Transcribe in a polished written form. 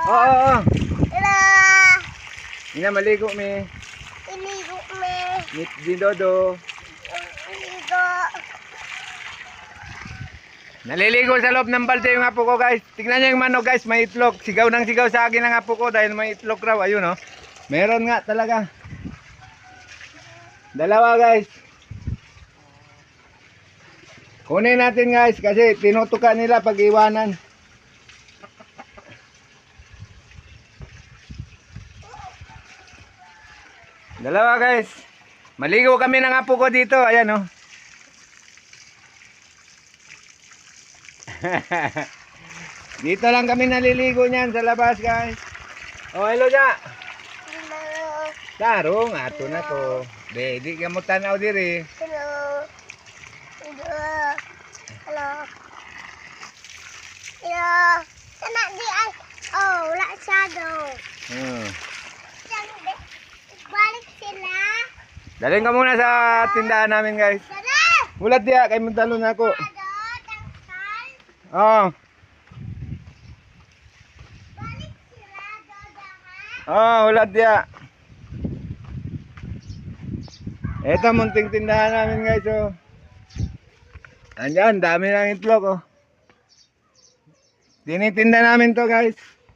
Oo, oo. Hello. Ina, maligo mi. Iligo me. Meet din Dodo. Iligo. Naliligo sa loob ng balde yung apo ko, guys. Tignan niyo yung manok, guys. May itlog. Sigaw ng sigaw sa akin ang apo ko dahil may itlog raw. Ayun, oh. Meron nga talaga. Dalawa, guys. Kunin natin, guys, kasi tinutuka nila pag iwanan. Dalawa, guys. Maligo kami ng apo ko dito. Ayan, oh. Dito lang kami naliligo niyan sa labas, guys. Oh, hello ja. Hello. Tarong, ato na to. Di ka mo tanaw diri. Hello. Hello. Hello. Hello. Sana di ay. Oh, wala shadow. Balik sila. Daling ka muna sa tindahan namin, guys. Tara. Ulat diya, kay magtalo na ako. Shadow, tangkal. Oh. Balik sila, Doda, ha? Oh, ulat diya. Ito, munting tindahan namin, guys, oh. Andyan, dami ng itlog, oh. Tinitinda namin to, guys.